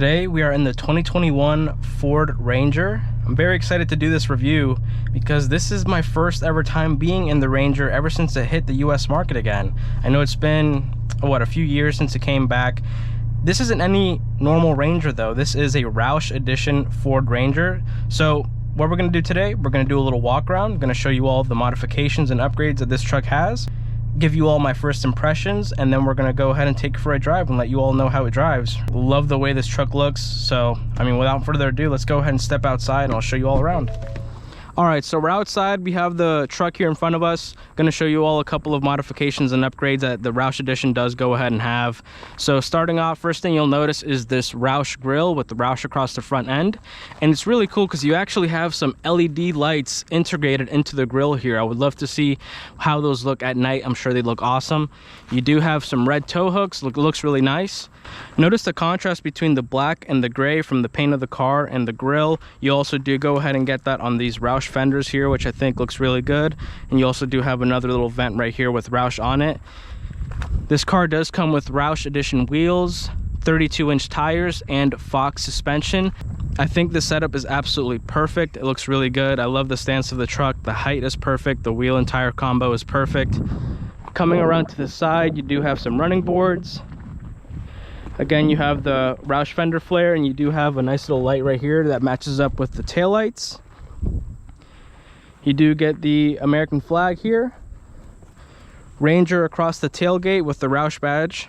Today we are in the 2021 Ford Ranger. I'm very excited to do this review because this is my first ever time being in the Ranger ever since it hit the US market again. I know it's been, a few years since it came back. This isn't any normal Ranger though. This is a Roush edition Ford Ranger. So what we're going to do today, we're going to do a little walk around. I'm going to show you all the modifications and upgrades that this truck has, give you all my first impressions, and then we're going to go ahead and take it for a drive and let you all know how it drives. Love the way this truck looks. So without further ado, let's go ahead and step outside and I'll show you all around. All right, so we're outside. We have the truck here in front of us. Going to show you all a couple of modifications and upgrades that the Roush edition does go ahead and have. So starting off, first thing you'll notice is this Roush grille with the Roush across the front end. And it's really cool because you actually have some LED lights integrated into the grille here. I would love to see how those look at night. I'm sure they look awesome. You do have some red tow hooks. Looks really nice. Notice the contrast between the black and the gray from the paint of the car and the grille. You also do go ahead and get that on these Roush fenders here, which I think looks really good. And you also do have another little vent right here with Roush on it. This car does come with Roush edition wheels, 32-inch tires, and Fox suspension. I think the setup is absolutely perfect. It looks really good. I love the stance of the truck. The height is perfect. The wheel and tire combo is perfect. Coming around to the side, you do have some running boards. Again, you have the Roush fender flare, and you do have a nice little light right here that matches up with the taillights. You do get the American flag here. Ranger across the tailgate with the Roush badge.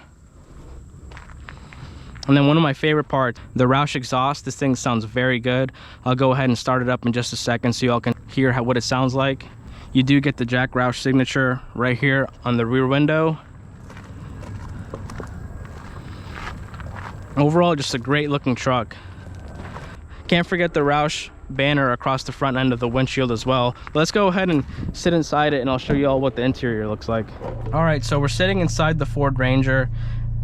And then one of my favorite parts, the Roush exhaust. This thing sounds very good. I'll go ahead and start it up in just a second so y'all can hear what it sounds like. You do get the Jack Roush signature right here on the rear window. Overall, just a great looking truck. Can't forget the Roush banner across the front end of the windshield as well. But let's go ahead and sit inside it and I'll show you all what the interior looks like. All right, so we're sitting inside the Ford Ranger.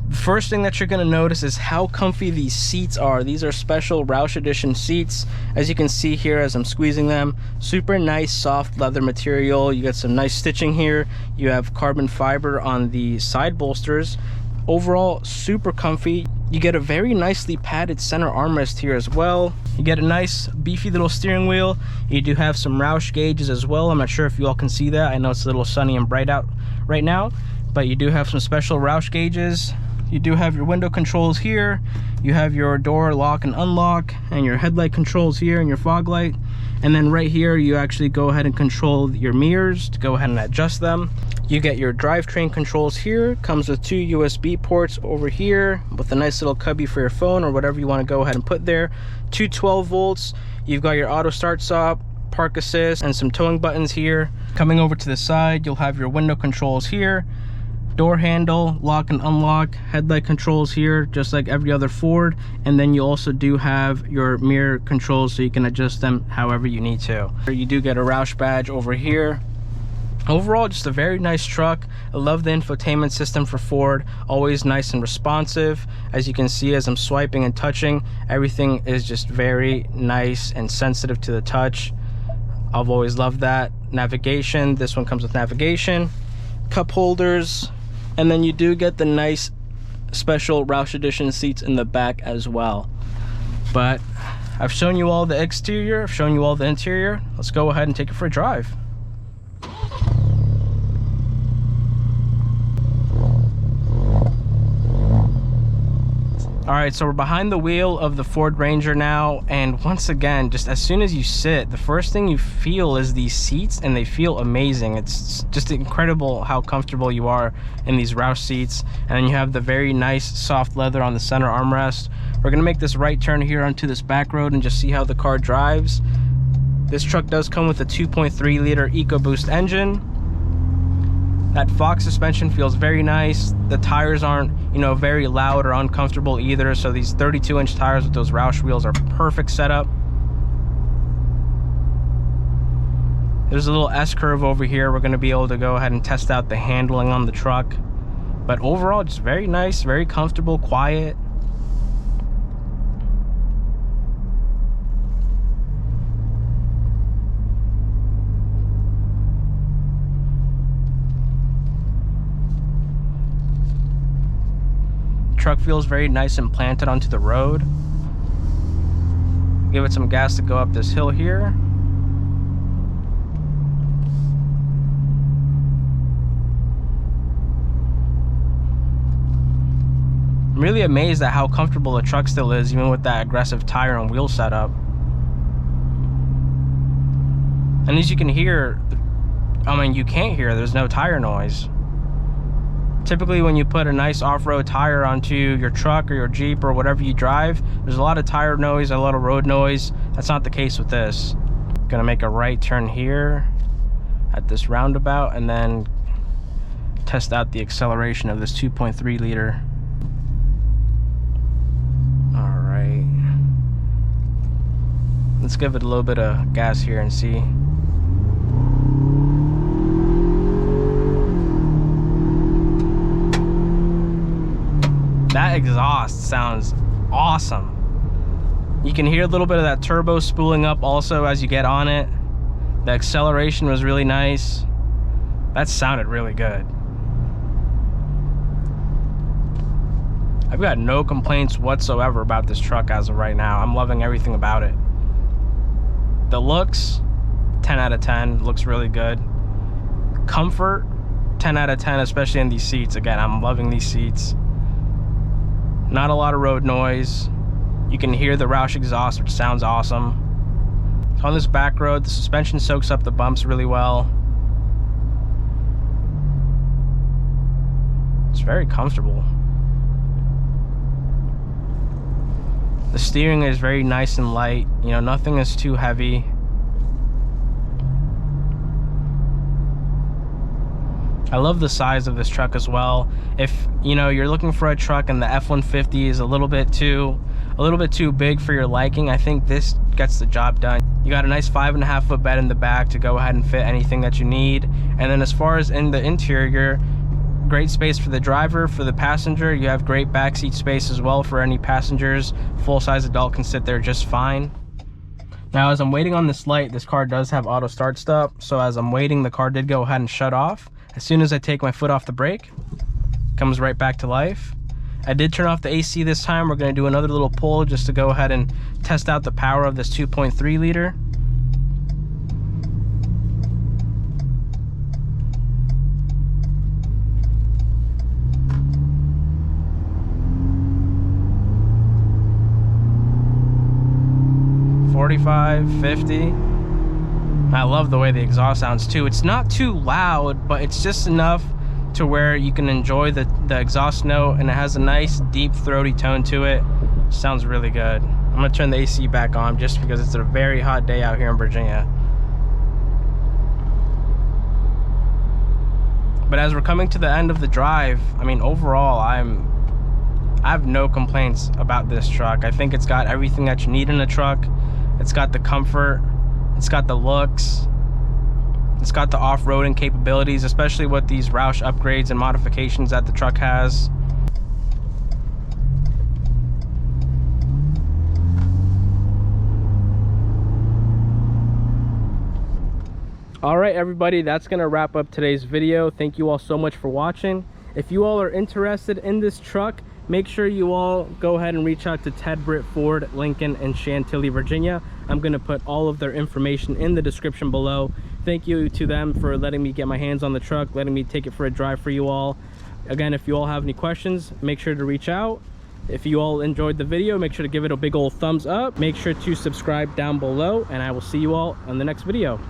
The first thing that you're going to notice is how comfy these seats are. These are special Roush edition seats. As you can see here as I'm squeezing them, super nice soft leather material. You got some nice stitching here. You have carbon fiber on the side bolsters. Overall, super comfy. You get a very nicely padded center armrest here as well. You get a nice beefy little steering wheel. You do have some Roush gauges as well. I'm not sure if you all can see that. I know it's a little sunny and bright out right now, but you do have some special Roush gauges. You do have your window controls here. You have your door lock and unlock, and your headlight controls here and your fog light. And then right here, you actually go ahead and control your mirrors to go ahead and adjust them. You get your drivetrain controls here. Comes with 2 USB ports over here with a nice little cubby for your phone or whatever you want to go ahead and put there. 2 12 volts. You've got your auto start stop, park assist, and some towing buttons here. Coming over to the side, you'll have your window controls here. Door handle, lock and unlock, headlight controls here, just like every other Ford. And then you also do have your mirror controls so you can adjust them however you need to. You do get a Roush badge over here. Overall, just a very nice truck. I love the infotainment system for Ford, always nice and responsive. As you can see, as I'm swiping and touching, everything is just very nice and sensitive to the touch. I've always loved that. Navigation, this one comes with navigation, cup holders, and then you do get the nice special Roush edition seats in the back as well. But I've shown you all the exterior, I've shown you all the interior. Let's go ahead and take it for a drive. All right, so we're behind the wheel of the Ford Ranger now, and once again, just as soon as you sit, the first thing you feel is these seats, and they feel amazing. It's just incredible how comfortable you are in these Roush seats. And then you have the very nice soft leather on the center armrest. We're gonna make this right turn here onto this back road and just see how the car drives. This truck does come with a 2.3 liter EcoBoost engine. That Fox suspension feels very nice. The tires aren't, very loud or uncomfortable either. So these 32-inch tires with those Roush wheels are perfect setup. There's a little S-curve over here. We're going to be able to go ahead and test out the handling on the truck. But overall, just very nice, very comfortable, quiet. Truck feels very nice and planted onto the road. Give it some gas to go up this hill here. I'm really amazed at how comfortable the truck still is, even with that aggressive tire and wheel setup. And as you can hear, I mean, you can't hear, there's no tire noise. Typically when you put a nice off-road tire onto your truck or your Jeep or whatever you drive, there's a lot of tire noise, a lot of road noise. That's not the case with this. Gonna make a right turn here at this roundabout and then test out the acceleration of this 2.3 liter. All right. Let's give it a little bit of gas here and see. That exhaust sounds awesome. You can hear a little bit of that turbo spooling up also as you get on it. The acceleration was really nice. That sounded really good. I've got no complaints whatsoever about this truck as of right now. I'm loving everything about it. The looks, 10 out of 10, looks really good. Comfort, 10 out of 10, especially in these seats. Again, I'm loving these seats. Not a lot of road noise. You can hear the Roush exhaust, which sounds awesome. On this back road, the suspension soaks up the bumps really well. It's very comfortable. The steering is very nice and light. You know, nothing is too heavy. I love the size of this truck as well. If you know you're looking for a truck and the F-150 is a little bit too big for your liking, I think this gets the job done. You got a nice 5.5 foot bed in the back to go ahead and fit anything that you need. And then as far as in the interior, great space for the driver, for the passenger. You have great backseat space as well for any passengers. Full-size adult can sit there just fine. Now as I'm waiting on this light, this car does have auto start stop. So as I'm waiting, the car did go ahead and shut off. As soon as I take my foot off the brake, comes right back to life. I did turn off the AC this time. We're going to do another little pull just to go ahead and test out the power of this 2.3 liter. $45, $50. I love the way the exhaust sounds too. It's not too loud, but it's just enough to where you can enjoy the exhaust note, and it has a nice deep throaty tone to it. Sounds really good. I'm gonna turn the AC back on just because it's a very hot day out here in Virginia. But as we're coming to the end of the drive, I mean, overall, I have no complaints about this truck. I think it's got everything that you need in a truck. It's got the comfort, it's got the looks, it's got the off-roading capabilities, especially with these Roush upgrades and modifications that the truck has. All right, everybody, that's gonna wrap up today's video. Thank you all so much for watching. If you all are interested in this truck, make sure you all go ahead and reach out to Ted, Britt, Ford, Lincoln, and Chantilly, Virginia. I'm going to put all of their information in the description below. Thank you to them for letting me get my hands on the truck, letting me take it for a drive for you all. Again, if you all have any questions, make sure to reach out. If you all enjoyed the video, make sure to give it a big old thumbs up. Make sure to subscribe down below, and I will see you all on the next video.